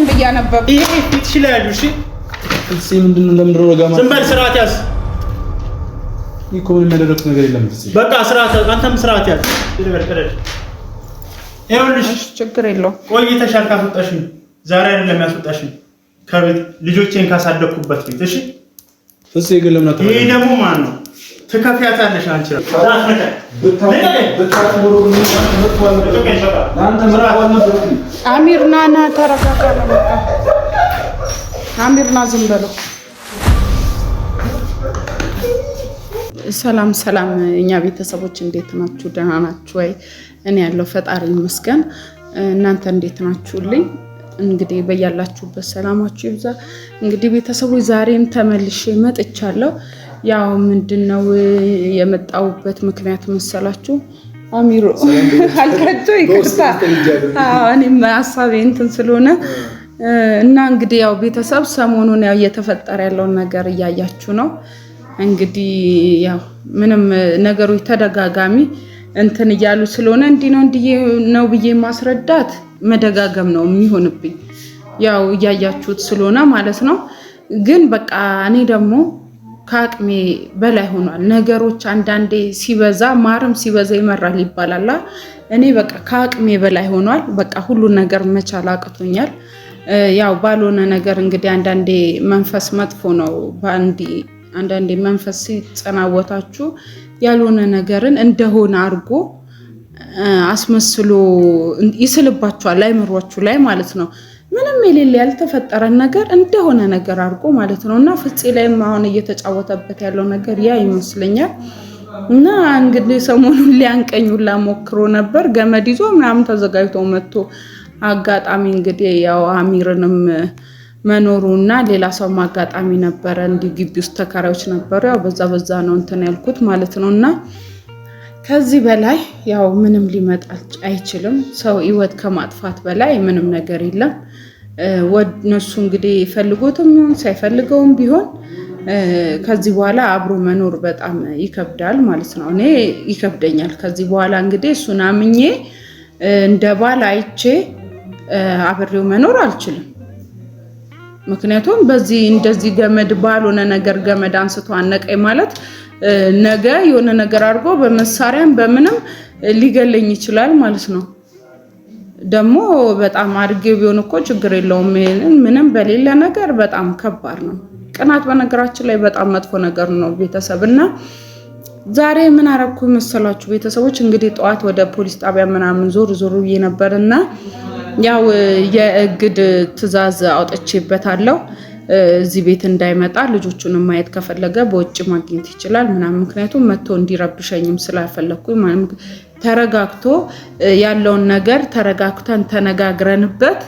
በያነበብ ይሄ ፊትሽ ላይ ያሉ እሺ እሺ ምንድነው ለምንድነው ረጋማ ዝም በል ስርዓት ያዝ ይኮን የሚያደርጉት ነገር የለም እሺ በቃ ስርዓት አንተም ስርዓት ያዝ ይደበርቀደ ይኸውልሽ ችግር የለው ቆይተሻል ካስወጣሽኝ ዛሬ አይደለም ያስወጣሽኝ ከቤት ልጆቼን ካሳደኩበት ቤት እሺ እሺ ይገለምና ይሄ ደግሞ ማን ነው ተከፍያታለሽ አንቺ አሚርና ና ተረጋጋ ነው አሚርና ዝም በለው ሰላም ሰላም እኛ ቤተሰቦች እንዴት ናችሁ ደህና ናችሁ ወይ እኔ ያለው ፈጣሪ ይመስገን እናንተ እንዴት ናችሁልኝ እንግዲህ በያላችሁበት ሰላማችሁ ይብዛ እንግዲህ ቤተሰቦች ዛሬም ተመልሼ መጥቻለሁ ያው ምንድነው የመጣውበት ምክንያት መሰላችሁ አሚሮ አልከጆ ይቅርታ እኔም ሐሳቤ እንትን ስለሆነ እና እንግዲህ ያው ቤተሰብ ሰሞኑን ያው እየተፈጠረ ያለው ነገር እያያችሁ ነው እንግዲህ ያው ምንም ነገሮች ተደጋጋሚ እንትን ይያሉ ስለሆነ እንዲህ ነው ብዬ ማስረዳት መደጋገም ነው የሚሆንብኝ ያው እያያችሁት ስለሆነ ማለት ነው ግን በቃ እኔ ደግሞ ካቅሜ በላይ ሆኗል ነገሮች አንዳንዴ ሲበዛ ማርም ሲበዛ ይመራል ይባላል እኔ በቃ ካቅሜ በላይ ሆኗል በቃ ሁሉ ነገር መቻል አቅቶኛል ያው ባልሆነ ነገር እንግዲህ አንዳንዴ መንፈስ መጥፎ ነው አንዳንዴ መንፈስ ሲጸናወታችሁ ያልሆነ ነገርን እንደሆነ አርጎ አስመስሎ ይስልባችኋል አይምሯችሁ ላይ ማለት ነው ምንም የሌለ ያልተፈጠረ ነገር እንደሆነ ነገር አርጎ ማለት ነውና ፍፄ ላይም አሁን እየተጫወተበት ያለው ነገር ያ ይመስለኛል እና እንግዲህ ሰሞኑን ሊያንቀኙላ ሞክሮ ነበር ገመድ ይዞ ምናምን ተዘጋጅቶ መጥቶ አጋጣሚ እንግዲህ ያው አሚርንም መኖሩና ሌላ ሰው ማጋጣሚ ነበር እንዲ ግቢ ውስጥ ተከራዮች ነበር ያው በዛ ነው እንትን ያልኩት ማለት ነውና ከዚህ በላይ ያው ምንም ሊመጣ አይችልም ሰው ህይወት ከማጥፋት በላይ ምንም ነገር የለም ወነሱ እንግዲህ ፈልጎትም ይሁን ሳይፈልገውም ቢሆን ከዚህ በኋላ አብሮ መኖር በጣም ይከብዳል ማለት ነው እኔ ይከብደኛል ከዚህ በኋላ እንግዲህ እሱን አምኜ እንደባል አይቼ አብሬው መኖር አልችልም ምክንያቱም በዚህ እንደዚህ ገመድ ባልሆነ ነገር ገመድ አንስቶ አነቀኝ ማለት ነገ የሆነ ነገር አድርጎ በመሳሪያም በምንም ሊገለኝ ይችላል ማለት ነው ደግሞ በጣም አድርጌው ቢሆን እኮ ችግር የለውም ምንም በሌላ ነገር በጣም ከባድ ነው ቅናት በነገራችን ላይ በጣም መጥፎ ነገር ነው ቤተሰብና ዛሬ ምን አረኩ መሰላችሁ ቤተሰቦች እንግዲህ ጧት ወደ ፖሊስ ጣቢያ ምናምን ዞር ይነበርና ያው የእግድ ትዕዛዝ አውጥቼበታለሁ እዚህ ቤት እንዳይመጣ ልጆቹን ማየት ከፈለገ በውጭ ማግኘት ይችላል ምናምን ምክንያቱም መጥቶ እንዲረብሸኝም ስላልፈለኩኝ ማለት ተረጋግቶ ያለውን ነገር ተረጋግተን ተነጋግረንበት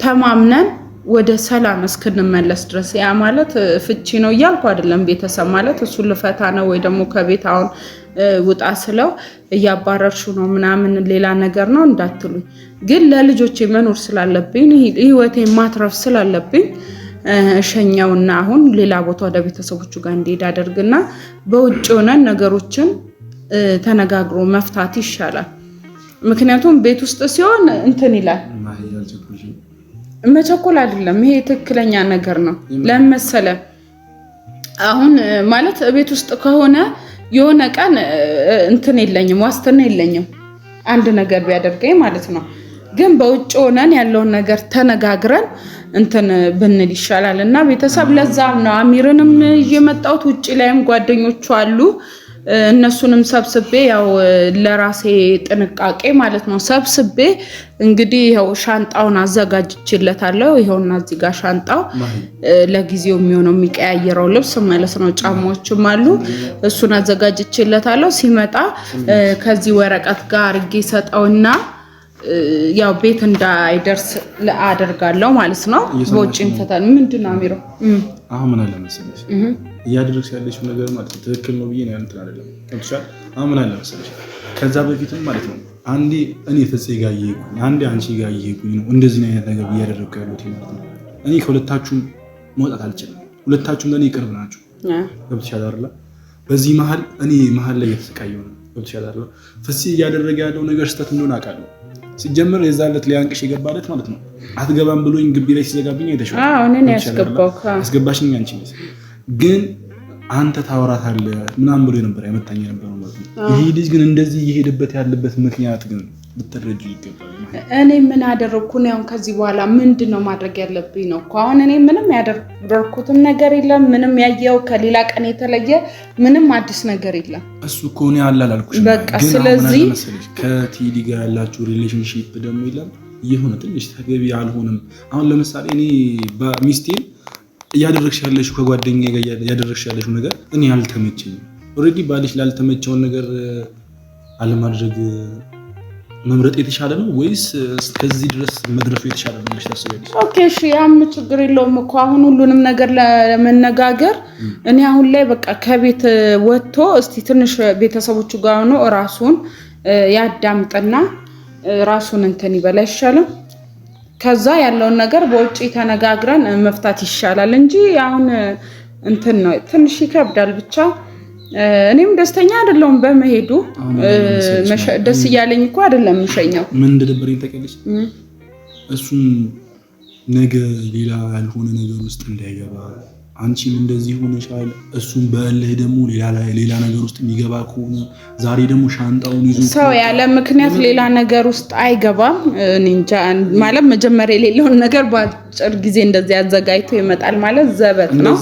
ተማምነን ወደ ሰላም እስክንመለስ ድረስ ያ ማለት ፍቺ ነው ይያልኩ አይደለም ቤተሰብ ማለት እሱ ልፈታ ነው ወይ ደግሞ ከቤት አሁን ውጣ ስለው ያባረርሹ ነው ምናምን ሌላ ነገር ነው እንዳትሉኝ ግን ለልጆቼ መኖር ስላለብኝ ህይወቴ ማትረፍ ስላለብኝ ሸኛውና አሁን ሌላ ቦታ ወደ ቤተሰቦቹ ጋር እንዲሄድ አደርግና በውጭ ሆነን ነገሮችን ተነጋግሮ መፍታት ይሻላል ምክንያቱም ቤት ውስጥ ሲሆን እንትን ይላል መቸኮል አይደለም ይሄ ትክክለኛ ነገር ነው ለምሳሌ አሁን ማለት ቤት ውስጥ ከሆነ የሆነ ቀን እንትን የለኝም ዋስትና የለኝም አንድ ነገር ቢያደርገኝ ማለት ነው ግን በውጭ ሆነን ያለውን ነገር ተነጋግረን እንትን ብንል ይሻላልና ቤተሰብ ለዛም ነው አሚርንም እየመጣሁት ውጪ ላይም ጓደኞቹ አሉ እነሱንም ሰብስቤ ያው ለራሴ ጥንቃቄ ማለት ነው ሰብስቤ እንግዲህ ያው ሻንጣውን አዘጋጅቼለታለሁ ይሄውና እዚህ ጋር ሻንጣው ለጊዜው የሚሆነው የሚቀያየረው ልብስ ማለት ነው ጫማዎችም አሉ እሱን አዘጋጅቼለታለሁ ሲመጣ ከዚህ ወረቀት ጋር አርጌ ሰጣውና ያው ቤት እንዳይደርስ አደርጋለሁ ማለት ነው ወጪን ፈታን ምንድነው አሚሮ አሁን ምን አለ መሰለሽ ያደረግሽ ያለሽው ነገር ማለት ትክክል ነው ብዬ ነው እንትን አይደለም እንሻል አሁን ምን አለ መሰለሽ ከዛ በፊትም ማለት ነው አንዴ እኔ ፍፄ ጋር ይሄኩኝ አንዴ አንቺ ጋር ይሄኩኝ ነው እንደዚህ አይነት ነገር እያደረግኩ ያለሁት ማለት ነው እኔ ከሁለታችሁም መውጣት አልችልም ሁለታችሁም ለኔ ቅርብ ናችሁ ገብቶሻል አይደል በዚህ መሃል እኔ መሃል ላይ የተሰቃየው ነው ገብቶሻል አይደል ፍፄ እያደረገ ያለው ነገር ስተት እንደሆነ አውቃለሁ ሲጀምር የዛለት ሊያንቅሽ የገባለት ማለት ነው። አትገባም ብሎኝ ግቢ ላይ ሲዘጋብኝ አይተሽው? አዎ እኔ ነኝ ያስገባው። አስገባሽኝ አንቺ ግን አንተ ታወራታለህ ምናምን ብሎ ነበር ያመጣኝ ነበር ማለት ነው። ይሄ ልጅ ግን እንደዚህ እየሄደበት ያለበት ምክንያት ግን ልትረዱ ይገባል። እኔ ምን አደረኩ ነው? ከዚህ በኋላ ምንድነው ማድረግ ያለብኝ ነው እኮ። አሁን እኔ ምንም ያደረኩትም ነገር የለም። ምንም ያየው ከሌላ ቀን የተለየ ምንም አዲስ ነገር የለም። እሱ እኮ ነው ያላላልኩሽ። በቃ ስለዚህ ከቲዲ ጋር ያላችሁ ሪሌሽንሺፕ ደግሞ ይላል የሆነ ትንሽ ተገቢ አልሆነም። አሁን ለምሳሌ እኔ በሚስቴን እያደረግሽ ያለሽው ከጓደኛዬ ጋር እያደረግሽ ያለሽው ነገር እኔ አልተመቸኝም። ኦልሬዲ ባልሽ ላልተመቸውን ነገር አለማድረግ መምረጥ የተሻለ ነው ወይስ እስከዚህ ድረስ መድረሱ የተሻለ ነው ብለሽ ታስቢያለሽ? ኦኬ እሺ፣ ያም ችግር የለውም እኮ አሁን ሁሉንም ነገር ለመነጋገር እኔ አሁን ላይ በቃ ከቤት ወጥቶ እስቲ ትንሽ ቤተሰቦቹ ጋር ሆኖ ራሱን ያዳምጥና ራሱን እንትን ይበላ ይሻላል። ከዛ ያለውን ነገር በውጪ ተነጋግረን መፍታት ይሻላል እንጂ አሁን እንትን ነው ትንሽ ይከብዳል። ብቻ እኔም ደስተኛ አይደለሁም በመሄዱ። ደስ እያለኝ እኮ አይደለም የምሸኘው። ምን እንደደበረኝ ታውቂያለሽ? እሱም ነገ ሌላ ያልሆነ ነገር ውስጥ እንዳይገባ አንቺም እንደዚህ ሆነሻል። እሱም በእልህ ደግሞ ሌላ ነገር ውስጥ የሚገባ ከሆነ ዛሬ ደግሞ ሻንጣውን ይዞ ሰው ያለ ምክንያት ሌላ ነገር ውስጥ አይገባም። እኔ እንጃ ማለት መጀመሪያ የሌለውን ነገር በአጭር ጊዜ እንደዚህ አዘጋጅቶ ይመጣል ማለት ዘበት ነው።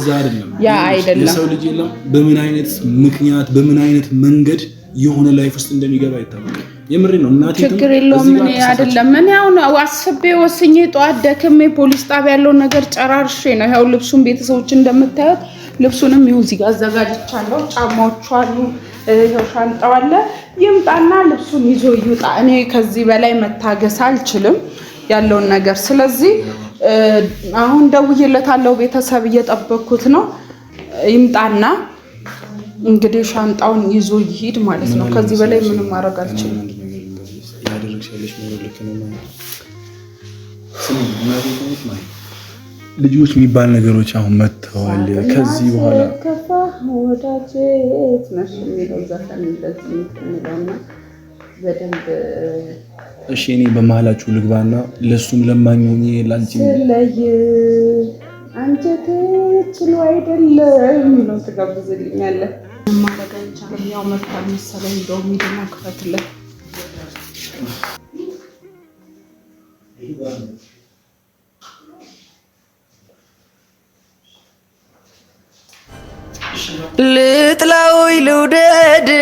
ያ አይደለም። የሰው ልጅ የለም በምን አይነት ምክንያት በምን አይነት መንገድ የሆነ ላይፍ ውስጥ እንደሚገባ አይታወቅም። የምሬ ነው እናቴ። ችግር የለውም። ምን አይደለም። ምን አሁን አስቤ ወስኜ ጠዋት ደክሜ ፖሊስ ጣቢያ ያለውን ነገር ጨራርሼ ነው። ያው ልብሱን ቤተሰቦች እንደምታዩት ልብሱንም ይኸው እዚህ ጋር አዘጋጅቻለሁ። ጫማዎቹ አሉ፣ ይኸው ሻንጣው አለ። ይምጣና ልብሱን ይዞ ይውጣ። እኔ ከዚህ በላይ መታገስ አልችልም ያለውን ነገር። ስለዚህ አሁን ደውዬለታለሁ። ቤተሰብ እየጠበኩት ነው። ይምጣና እንግዲህ ሻንጣውን ይዞ ይሄድ ማለት ነው። ከዚህ በላይ ምንም ማድረግ አልችልም። ልጆች የሚባል ነገሮች አሁን መጥተዋል። ከዚህ በኋላ እሺ እኔ በመሀላችሁ ልግባና ለሱም ለማኝ ሆኜ ላንቺ ስለይ አንጀቴ ችሎ አይደለም ነው ተጋብዘልኛለህ። ማለጋ ይቻላል። ያው መጣል መሰለኝ እንደው ሚድና ክፈትለት ልጥላውይ ልውደድሽ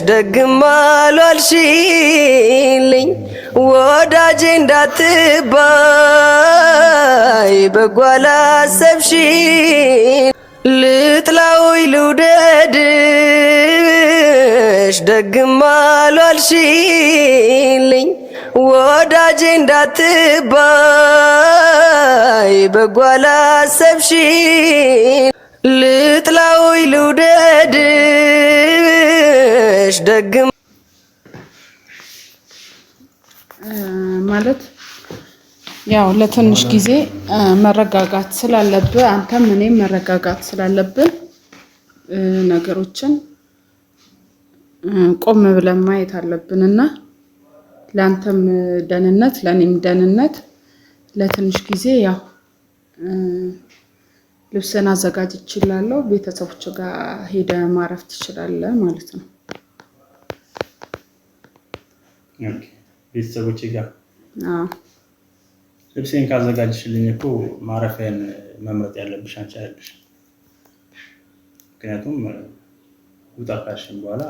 ደግማ አልዋልሽልኝ ወዳጄ እንዳትባይ በጎ አላሰብሽኝ። ልጥላውይ ልውደድሽ ደግማ አልዋልሽልኝ ወዳጄ እንዳትባይ በጎ አላሰብሽኝ። ልጥላውይ ልውደድሽ ደግማ ማለት ያው ለትንሽ ጊዜ መረጋጋት ስላለብህ አንተም እኔም መረጋጋት ስላለብን ነገሮችን ቆም ብለን ማየት አለብንና ለአንተም ደህንነት ለኔም ደህንነት ለትንሽ ጊዜ ያው ልብስን አዘጋጅቼላለሁ። ቤተሰቦች ጋር ሄደ ማረፍ ትችላለህ ማለት ነው። ኦኬ ቤተሰቦች ጋር ልብሴን ካዘጋጅሽልኝ እኮ ማረፊያን መምረጥ ያለብሽ አንቺ አይደለሽ። ምክንያቱም ውጣ ካልሽኝ በኋላ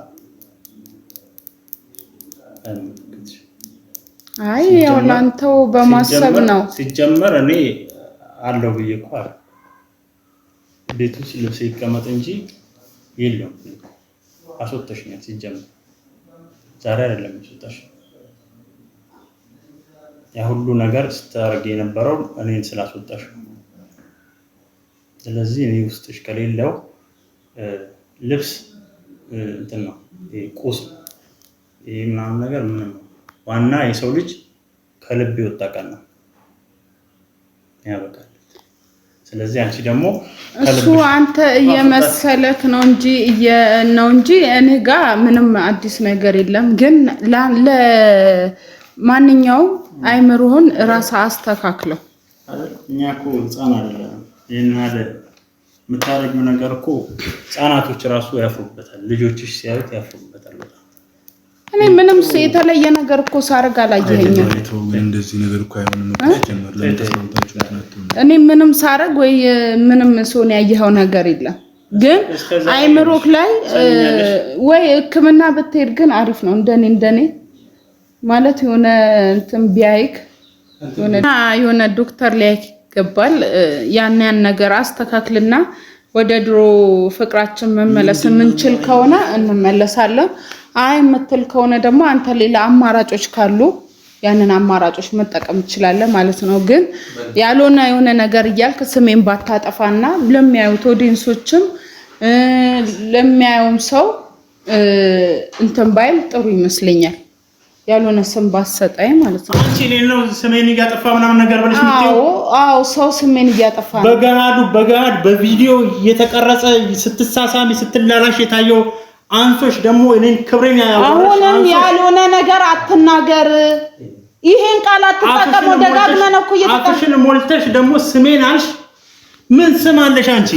አይ ያው ላንተው በማሰብ ነው ሲጀመር እኔ አለው ብዬ እኮ ቤት ውስጥ ልብስ ይቀመጥ እንጂ የለም አስወጣሽኛል። ሲጀመር ዛሬ አይደለም ያስወጣሽ። ያ ሁሉ ነገር ስታረግ የነበረው እኔን ስላስወጣሽ። ስለዚህ እኔ ውስጥሽ ከሌለው ልብስ እንትን ነው ቁስ ይሄ ምናምን ነገር ምንም ነው። ዋና የሰው ልጅ ከልብ ይወጣ ቀን ነው ያበቃል። ስለዚህ አንቺ ደግሞ እሱ አንተ እየመሰለክ ነው እንጂ እኔ ጋር ምንም አዲስ ነገር የለም። ግን ለማንኛውም አይምሮህን ራስ አስተካክለው። እኛ እኮ ህፃን አይደለም። ይሄን አይደል የምታረጊው ነገር እኮ ህፃናቶች ራሱ ያፍሩበታል። ልጆችሽ ሲያዩት ያፍሩበታል በጣም። እኔ ምንም የተለየ ነገር እኮ ሳርግ አላየኸኝም። እንደዚህ ነገር እኮ አይሆንም ጀመር ለምታስታውታችሁ እኔ ምንም ሳርግ ወይ ምንም ሶን ያየኸው ነገር የለም። ግን አይምሮክ ላይ ወይ ህክምና ብትሄድ ግን አሪፍ ነው። እንደኔ ማለት የሆነ እንትን ቢያይክ የሆነ ዶክተር ላይ ይገባል። ያን ነገር አስተካክልና ወደ ድሮ ፍቅራችን መመለስ የምንችል ከሆነ እንመለሳለን። አይ የምትል ከሆነ ደግሞ አንተ ሌላ አማራጮች ካሉ ያንን አማራጮች መጠቀም ትችላለህ ማለት ነው። ግን ያልሆነ የሆነ ነገር እያልክ ስሜን ባታጠፋና ለሚያዩት ኦዲየንሶችም ለሚያዩም ሰው እንትን ባይል ጥሩ ይመስለኛል። ያልሆነ ስም ባሰጣይ ማለት ነው። አንቺ ሌላው ስሜን እያጠፋ ምናምን ነገር ብለሽ ምትይው? አዎ ሰው ስሜን እያጠፋ ነው። በገሃድ በቪዲዮ እየተቀረጸ ስትሳሳሚ ስትላላሽ የታየው አንሶች ደግሞ እኔን ክብሬን ያያወራሽ። አሁንም ያልሆነ ነገር አትናገር። ይሄን ቃል አትጠቀም። ደጋግመህ ነው እኮ አፍሽን ሞልተሽ ደግሞ ስሜን አልሽ። ምን ስም አለሽ አንቺ?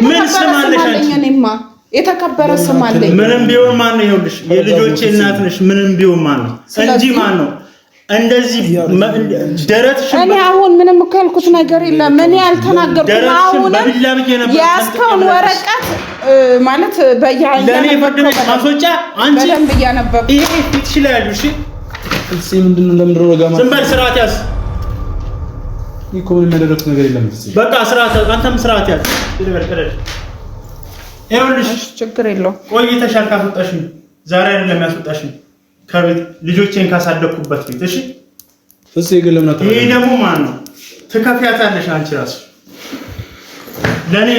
ምን ስም አለሽ አንቺ? እኔማ የተከበረ ስም አለኝ። ምንም ቢሆን ማን ነው? ይኸውልሽ የልጆቼ እናት ነሽ። ምንም ቢሆን ማን ነው እንጂ ማን ነው እንደዚህ ደረትሽ? እኔ አሁን ምንም እኮ ያልኩት ነገር የለም። እኔ አልተናገርኩም። አሁን ያስከውን ወረቀት ማለት ለኔ ፈርደሽ ማስወጫ አንቺ በደንብ እያነበብኩ ይሄ ፊትሽ ላይ ያሉ እሺ እሺ ምንድነው? ለምን ረጋ ማለት ዝም በል ስርዓት ያዝ። ይሄ ምን ያደረኩት ነገር የለም። በቃ ስርዓት አንተም ስርዓት ያዝ። ይኸውልሽ ችግር የለውም። ቆይተሻል ካስወጣሽኝ። ዛሬ አይደለም ያስወጣሽኝ ከቤት ልጆቼን ካሳደኩበት ቤት። እሺ እሺ ይገለምና ይሄ ደግሞ ማን ነው? ትከፍያታለሽ አንቺ ራስሽ። ለኔ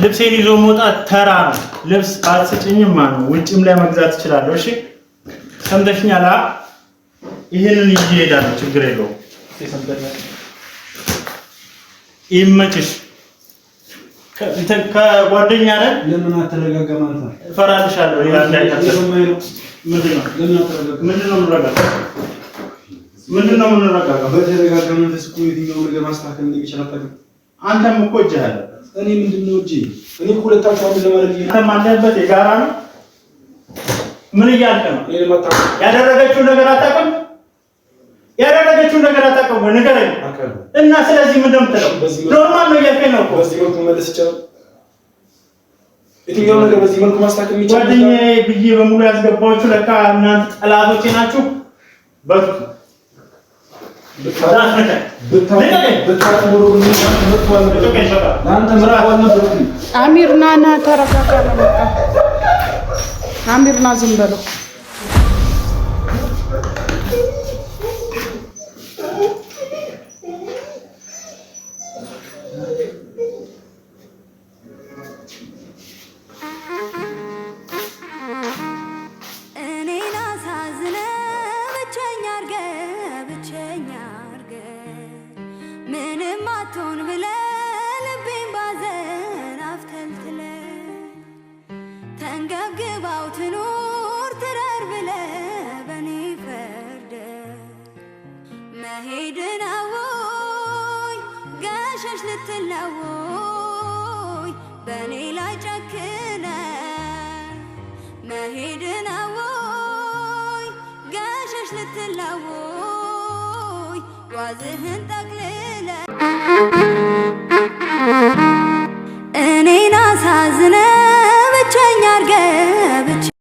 ልብሴን ይዞ መውጣት ተራ ነው። ልብስ አትስጭኝም ማን ነው? ውጭም ላይ መግዛት እችላለሁ። እሺ ሰምተሽኛል? ይሄንን ይዤ እሄዳለሁ። ችግር የለውም። ይመችሽ። ከጓደኛ ነን። ለምን አትረጋጋ ማለት ነው? እፈራልሻለሁ። ሌላ እንዳይታሰብ ምንድነው የምንረጋጋው? በተረጋጋ መንፈስ እኮ የትኛው ነገር ማስተካከል እንደሚችል አታውቅም። አንተም እኮ እጅህ አለበት። እኔ ምንድነው እጄ? እኔ እኮ ሁለታችሁ አንድ ለማድረግ አንተም አለበት። የጋራ ነው። ምን እያልክ ነው? ያደረገችውን ነገር አታውቅም? ንገረኝ። እና ስለዚህ ምንድነው የምትለው? ኖርማል ነው እያልከኝ ነው እኮ። በዚህ መልኩ መለስ ይቻላል? የትኛው ነገር በዚህ መልኩ ማስተካከል የሚቻል? ጓደኛዬ ብዬ በሙሉ ያስገባችሁ ለካ እናንተ ጠላቶቼ ናችሁ። አሚር ና ተረጋጋ። አሚር ና ዝም በለው። Was it